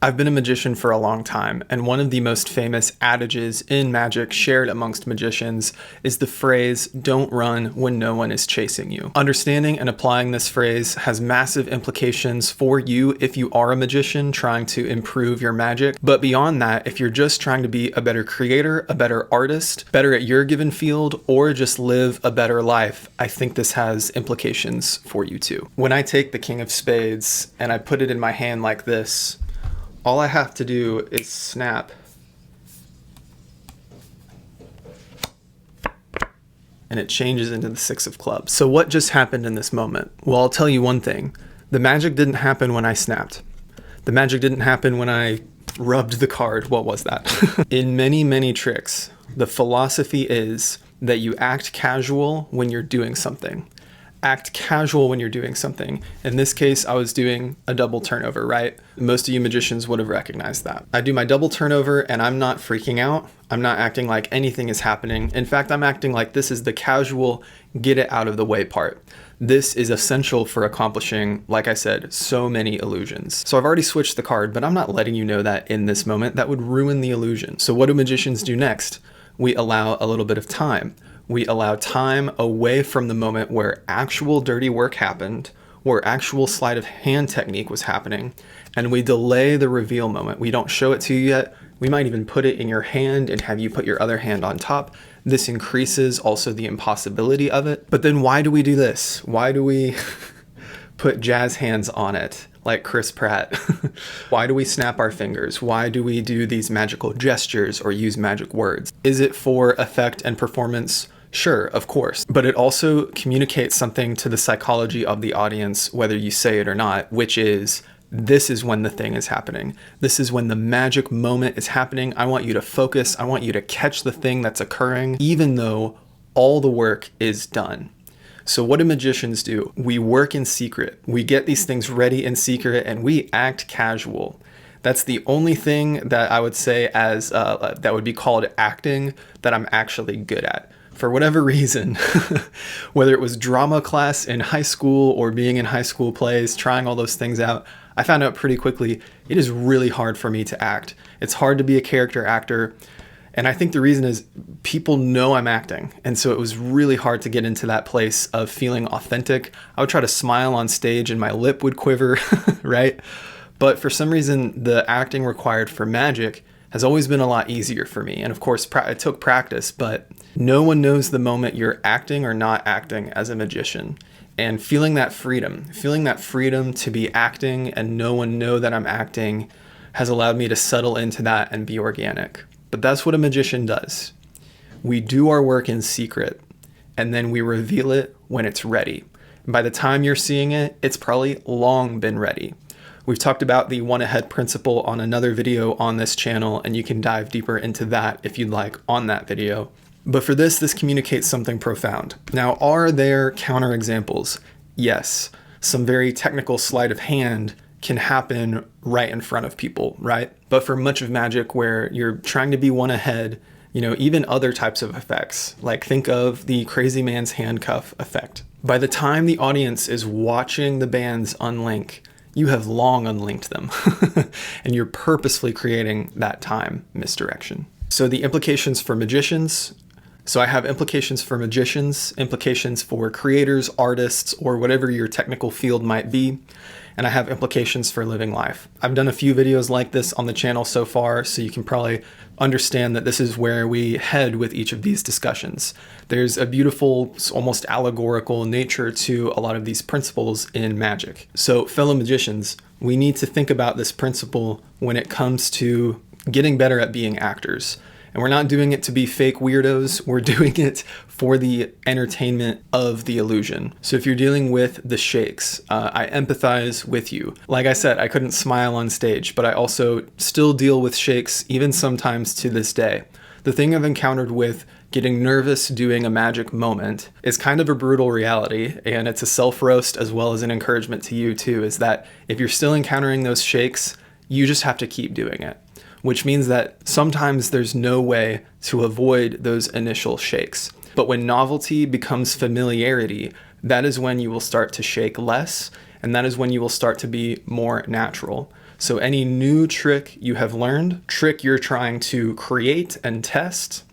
I've been a magician for a long time, and one of the most famous adages in magic shared amongst magicians is the phrase, "Don't run when no one is chasing you." Understanding and applying this phrase has massive implications for you if you are a magician trying to improve your magic. But beyond that, if you're just trying to be a better creator, a better artist, better at your given field, or just live a better life, I think this has implications for you too. When I take the King of Spades and I put it in my hand like this, all I have to do is snap and it changes into the Six of Clubs. So what just happened in this moment? Well, I'll tell you one thing. The magic didn't happen when I snapped. The magic didn't happen when I rubbed the card. What was that? In many, many tricks, the philosophy is that you act casual when you're doing something. Act casual when you're doing something. In this case, I was doing a double turnover, right? Most of you magicians would have recognized that. I do my double turnover and I'm not freaking out. I'm not acting like anything is happening. In fact, I'm acting like this is the casual, get it out of the way part. This is essential for accomplishing, like I said, so many illusions. So I've already switched the card, but I'm not letting you know that in this moment. That would ruin the illusion. So what do magicians do next? We allow a little bit of time. We allow time away from the moment where actual dirty work happened, where actual sleight of hand technique was happening, and we delay the reveal moment. We don't show it to you yet. We might even put it in your hand and have you put your other hand on top. This increases also the impossibility of it. But then why do we do this? Why do we put jazz hands on it like Chris Pratt? Why do we snap our fingers? Why do we do these magical gestures or use magic words? Is it for effect and performance? Sure, of course. But it also communicates something to the psychology of the audience, whether you say it or not, which is, this is when the thing is happening. This is when the magic moment is happening. I want you to focus. I want you to catch the thing that's occurring, even though all the work is done. So what do magicians do? We work in secret. We get these things ready in secret and we act casual. That's the only thing that I would say as that would be called acting that I'm actually good at. For whatever reason, whether it was drama class in high school or being in high school plays, trying all those things out, I found out pretty quickly it is really hard for me to act. It's hard to be a character actor. And I think the reason is people know I'm acting. And so it was really hard to get into that place of feeling authentic. I would try to smile on stage and my lip would quiver, right? But for some reason, the acting required for magic has always been a lot easier for me. And of course, it took practice, but no one knows the moment you're acting or not acting as a magician. And feeling that freedom to be acting and no one know that I'm acting has allowed me to settle into that and be organic. But that's what a magician does. We do our work in secret and then we reveal it when it's ready. And by the time you're seeing it, it's probably long been ready. We've talked about the one ahead principle on another video on this channel, and you can dive deeper into that if you'd like on that video. But for this communicates something profound. Now, are there counterexamples? Yes. Some very technical sleight of hand can happen right in front of people, right? But for much of magic where you're trying to be one ahead, even other types of effects, like think of the crazy man's handcuff effect. By the time the audience is watching the bands unlink, you have long unlinked them and you're purposefully creating that time misdirection. So the implications for magicians. So I have implications for magicians, implications for creators, artists, or whatever your technical field might be. And I have implications for living life. I've done a few videos like this on the channel so far, so you can probably understand that this is where we head with each of these discussions. There's a beautiful, almost allegorical nature to a lot of these principles in magic. So fellow magicians, we need to think about this principle when it comes to getting better at being actors. And we're not doing it to be fake weirdos. We're doing it for the entertainment of the illusion. So if you're dealing with the shakes, I empathize with you. Like I said, I couldn't smile on stage, but I also still deal with shakes even sometimes to this day. The thing I've encountered with getting nervous doing a magic moment is kind of a brutal reality, and it's a self-roast as well as an encouragement to you too, is that if you're still encountering those shakes, you just have to keep doing it. Which means that sometimes there's no way to avoid those initial shakes. But when novelty becomes familiarity, that is when you will start to shake less, and that is when you will start to be more natural. So any new trick you have learned, trick you're trying to create and test,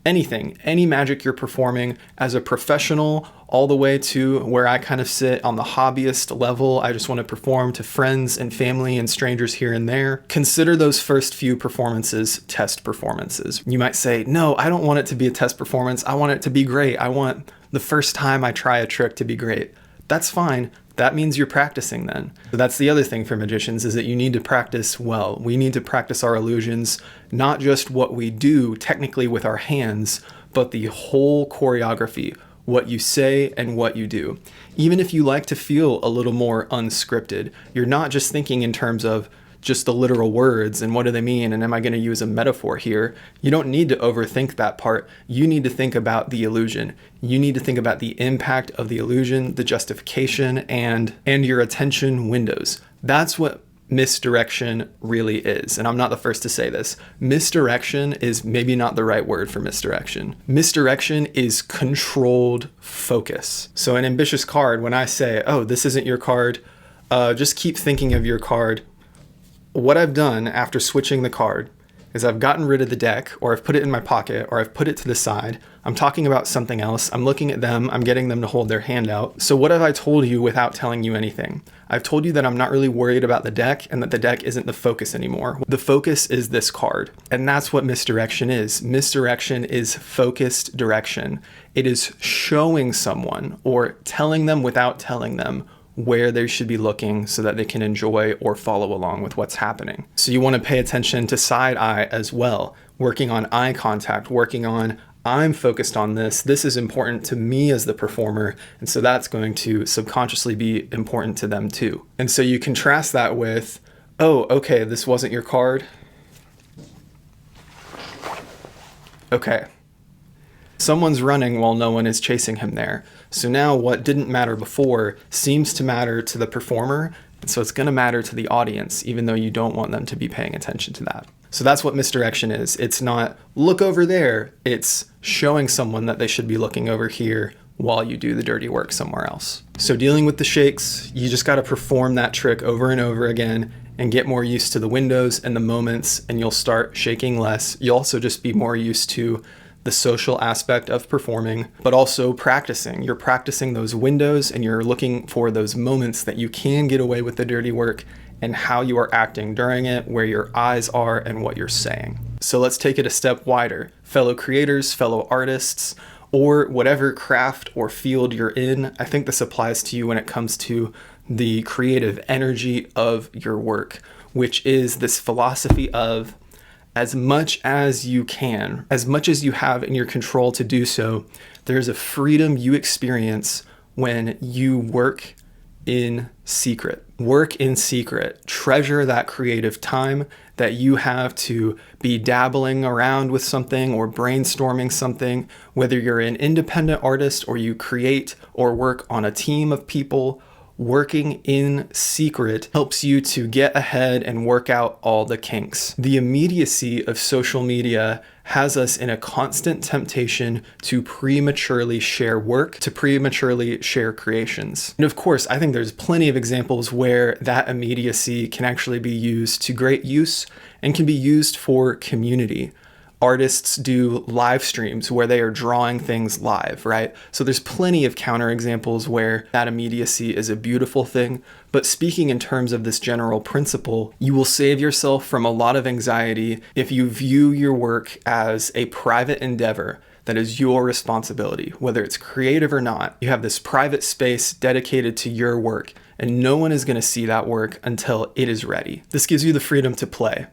anything, any magic you're performing as a professional, all the way to where I kind of sit on the hobbyist level. I just want to perform to friends and family and strangers here and there. Consider those first few performances test performances. You might say, no, I don't want it to be a test performance. I want it to be great. I want the first time I try a trick to be great. That's fine. That means you're practicing then. So that's the other thing for magicians, is that you need to practice well. We need to practice our illusions, not just what we do technically with our hands, but the whole choreography, what you say and what you do. Even if you like to feel a little more unscripted, you're not just thinking in terms of just the literal words and what do they mean and am I going to use a metaphor here. You don't need to overthink that part. You need to think about the illusion. You need to think about the impact of the illusion, the justification, and your attention windows. That's what misdirection really is. And I'm not the first to say this. Misdirection is maybe not the right word for misdirection. Misdirection is controlled focus. So an ambitious card, when I say, oh, this isn't your card, just keep thinking of your card. What I've done after switching the card is I've gotten rid of the deck, or I've put it in my pocket, or I've put it to the side. I'm talking about something else. I'm looking at them. I'm getting them to hold their hand out. So what have I told you without telling you anything? I've told you that I'm not really worried about the deck and that the deck isn't the focus anymore. The focus is this card. And that's what misdirection is. Misdirection is focused direction. It is showing someone or telling them without telling them where they should be looking so that they can enjoy or follow along with what's happening. So you want to pay attention to side eye as well, working on eye contact, working on I'm focused on this. This is important to me as the performer. And so that's going to subconsciously be important to them too. And so you contrast that with, oh, okay, this wasn't your card. Okay. Someone's running while no one is chasing him there. So now what didn't matter before seems to matter to the performer. And so it's going to matter to the audience, even though you don't want them to be paying attention to that. So that's what misdirection is. It's not look over there. It's showing someone that they should be looking over here while you do the dirty work somewhere else. So dealing with the shakes, you just got to perform that trick over and over again and get more used to the windows and the moments, and you'll start shaking less. You'll also just be more used to the social aspect of performing, but also practicing. You're practicing those windows and you're looking for those moments that you can get away with the dirty work and how you are acting during it, where your eyes are and what you're saying. So let's take it a step wider. Fellow creators, fellow artists, or whatever craft or field you're in, I think this applies to you when it comes to the creative energy of your work, which is this philosophy of as much as you can, as much as you have in your control to do so, there's a freedom you experience when you work in secret. Work in secret. Treasure that creative time that you have to be dabbling around with something or brainstorming something, whether you're an independent artist or you create or work on a team of people. Working in secret helps you to get ahead and work out all the kinks. The immediacy of social media has us in a constant temptation to prematurely share work, to prematurely share creations. And of course, I think there's plenty of examples where that immediacy can actually be used to great use and can be used for community. Artists do live streams where they are drawing things live, right? So there's plenty of counterexamples where that immediacy is a beautiful thing. But speaking in terms of this general principle, you will save yourself from a lot of anxiety if you view your work as a private endeavor that is your responsibility, whether it's creative or not. You have this private space dedicated to your work, and no one is going to see that work until it is ready. This gives you the freedom to play.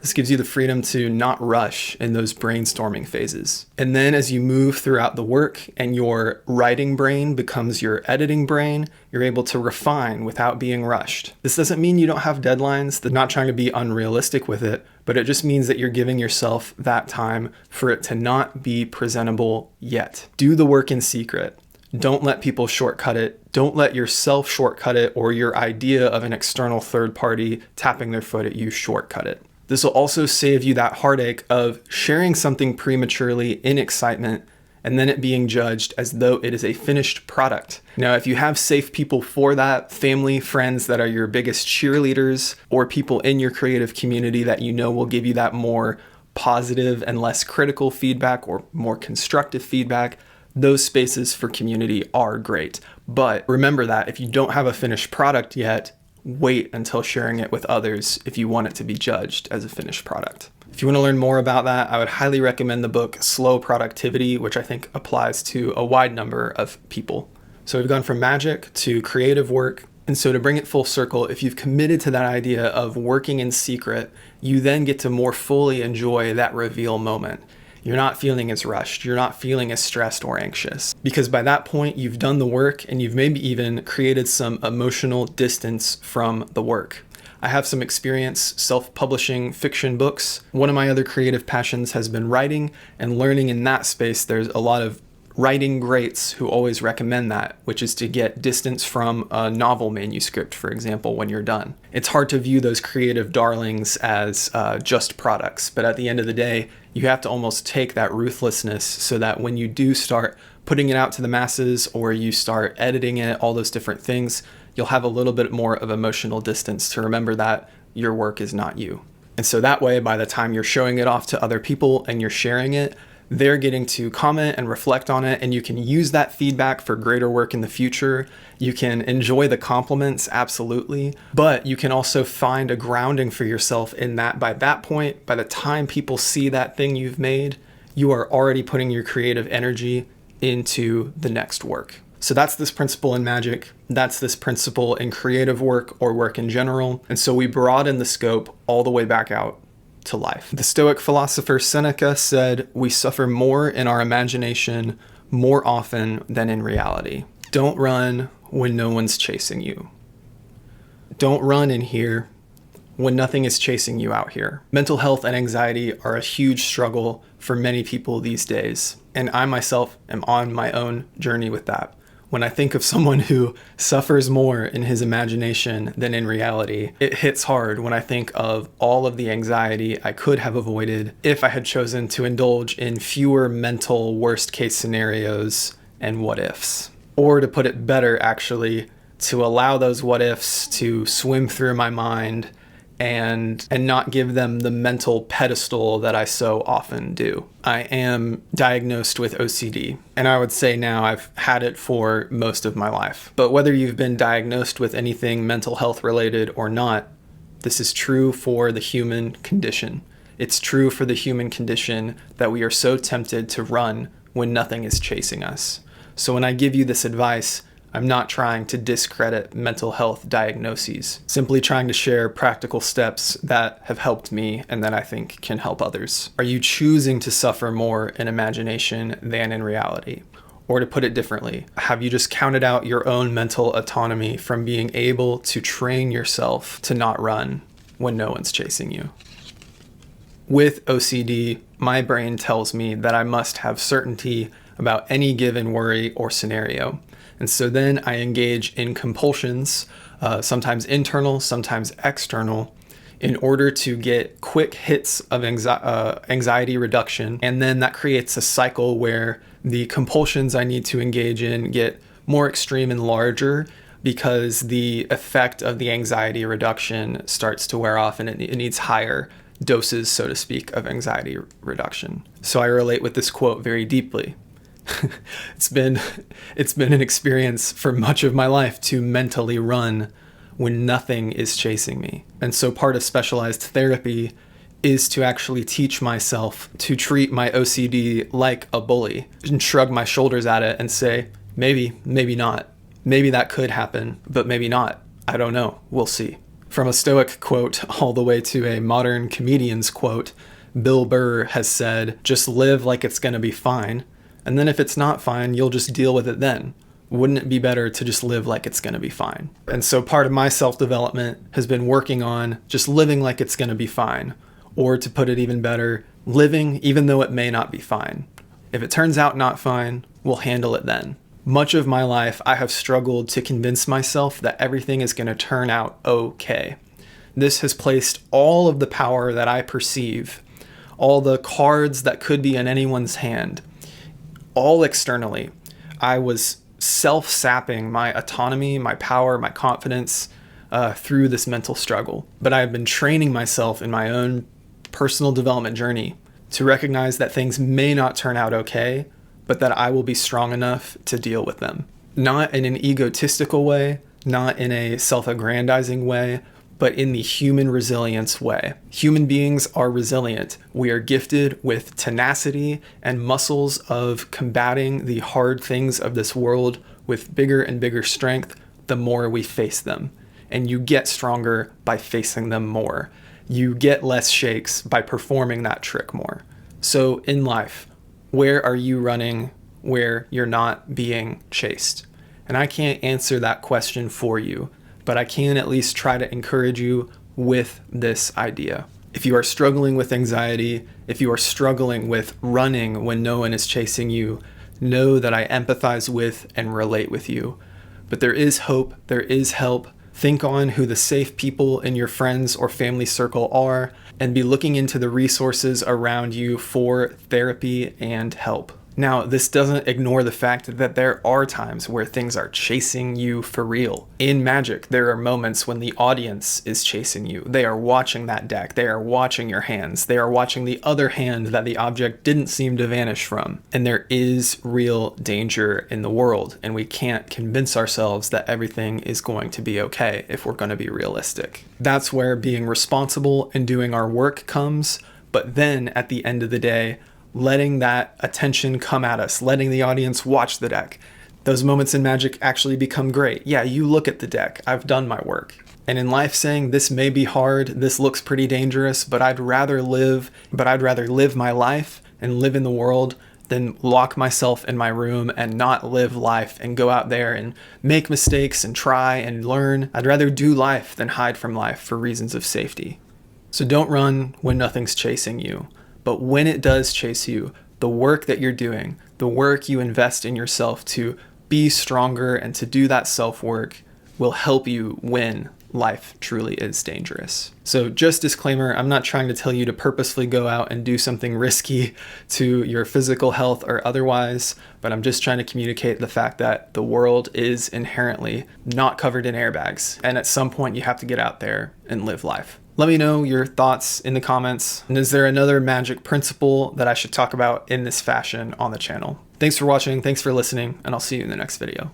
This gives you the freedom to not rush in those brainstorming phases. And then as you move throughout the work and your writing brain becomes your editing brain, you're able to refine without being rushed. This doesn't mean you don't have deadlines. They're not trying to be unrealistic with it, but it just means that you're giving yourself that time for it to not be presentable yet. Do the work in secret. Don't let people shortcut it. Don't let yourself shortcut it, or your idea of an external third party tapping their foot at you shortcut it. This will also save you that heartache of sharing something prematurely in excitement and then it being judged as though it is a finished product. Now, if you have safe people for that, family, friends that are your biggest cheerleaders, or people in your creative community that you know will give you that more positive and less critical feedback or more constructive feedback, those spaces for community are great. But remember that if you don't have a finished product yet, wait until sharing it with others if you want it to be judged as a finished product. If you want to learn more about that, I would highly recommend the book Slow Productivity, which I think applies to a wide number of people. So we've gone from magic to creative work. And so to bring it full circle, if you've committed to that idea of working in secret, you then get to more fully enjoy that reveal moment. You're not feeling as rushed. You're not feeling as stressed or anxious. Because by that point, you've done the work and you've maybe even created some emotional distance from the work. I have some experience self-publishing fiction books. One of my other creative passions has been writing, and learning in that space. There's a lot of writing greats who always recommend that, which is to get distance from a novel manuscript, for example, when you're done. It's hard to view those creative darlings as just products, but at the end of the day, you have to almost take that ruthlessness so that when you do start putting it out to the masses or you start editing it, all those different things, you'll have a little bit more of emotional distance to remember that your work is not you. And so that way, by the time you're showing it off to other people and you're sharing it, they're getting to comment and reflect on it, and you can use that feedback for greater work in the future. You can enjoy the compliments, absolutely, but you can also find a grounding for yourself in that by that point, by the time people see that thing you've made, you are already putting your creative energy into the next work. So that's this principle in magic. That's this principle in creative work or work in general. And so we broaden the scope all the way back out to life. The Stoic philosopher Seneca said, "We suffer more in our imagination more often than in reality." Don't run when no one's chasing you. Don't run in here when nothing is chasing you out here. Mental health and anxiety are a huge struggle for many people these days, and I myself am on my own journey with that. When I think of someone who suffers more in his imagination than in reality, it hits hard when I think of all of the anxiety I could have avoided if I had chosen to indulge in fewer mental worst case scenarios and what ifs. Or to put it better, actually, to allow those what ifs to swim through my mind and not give them the mental pedestal that I so often do. I am diagnosed with OCD, and I would say now I've had it for most of my life. But whether you've been diagnosed with anything mental health related or not, this is true for the human condition. It's true for the human condition that we are so tempted to run when nothing is chasing us. So when I give you this advice, I'm not trying to discredit mental health diagnoses, simply trying to share practical steps that have helped me and that I think can help others. Are you choosing to suffer more in imagination than in reality? Or to put it differently, have you just counted out your own mental autonomy from being able to train yourself to not run when no one's chasing you? With OCD, my brain tells me that I must have certainty about any given worry or scenario. And so then I engage in compulsions, sometimes internal, sometimes external, in order to get quick hits of anxiety reduction. And then that creates a cycle where the compulsions I need to engage in get more extreme and larger because the effect of the anxiety reduction starts to wear off and it needs higher doses, so to speak, of anxiety reduction. So I relate with this quote very deeply. It's been an experience for much of my life to mentally run when nothing is chasing me. And so part of specialized therapy is to actually teach myself to treat my OCD like a bully and shrug my shoulders at it and say, maybe not. Maybe that could happen, but maybe not. I don't know. We'll see. From a Stoic quote all the way to a modern comedian's quote, Bill Burr has said, "Just live like it's going to be fine. And then if it's not fine, you'll just deal with it then. Wouldn't it be better to just live like it's going to be fine?" And so part of my self-development has been working on just living like it's going to be fine. Or to put it even better, living even though it may not be fine. If it turns out not fine, we'll handle it then. Much of my life, I have struggled to convince myself that everything is going to turn out okay. This has placed all of the power that I perceive, all the cards that could be in anyone's hand, all externally. I was self-sapping my autonomy, my power, my confidence through this mental struggle. But I've been training myself in my own personal development journey to recognize that things may not turn out okay, but that I will be strong enough to deal with them. Not in an egotistical way, not in a self-aggrandizing way, but in the human resilience way. Human beings are resilient. We are gifted with tenacity and muscles of combating the hard things of this world with bigger and bigger strength the more we face them. And you get stronger by facing them more. You get less shakes by performing that trick more. So in life, where are you running where you're not being chased? And I can't answer that question for you, but I can at least try to encourage you with this idea. If you are struggling with anxiety, if you are struggling with running when no one is chasing you, know that I empathize with and relate with you. But there is hope, there is help. Think on who the safe people in your friends or family circle are, and be looking into the resources around you for therapy and help. Now, this doesn't ignore the fact that there are times where things are chasing you for real. In Magic, there are moments when the audience is chasing you. They are watching that deck. They are watching your hands. They are watching the other hand that the object didn't seem to vanish from. And there is real danger in the world, and we can't convince ourselves that everything is going to be okay if we're going to be realistic. That's where being responsible and doing our work comes, but then at the end of the day, letting that attention come at us, letting the audience watch the deck. Those moments in Magic actually become great. Yeah, you look at the deck. I've done my work. And in life, saying this may be hard, this looks pretty dangerous, but I'd rather live my life and live in the world than lock myself in my room and not live life and go out there and make mistakes and try and learn. I'd rather do life than hide from life for reasons of safety. So don't run when nothing's chasing you. But when it does chase you, the work that you're doing, the work you invest in yourself to be stronger and to do that self-work will help you when life truly is dangerous. So just disclaimer, I'm not trying to tell you to purposely go out and do something risky to your physical health or otherwise, but I'm just trying to communicate the fact that the world is inherently not covered in airbags. And at some point you have to get out there and live life. Let me know your thoughts in the comments. And is there another Magic principle that I should talk about in this fashion on the channel? Thanks for watching, thanks for listening, and I'll see you in the next video.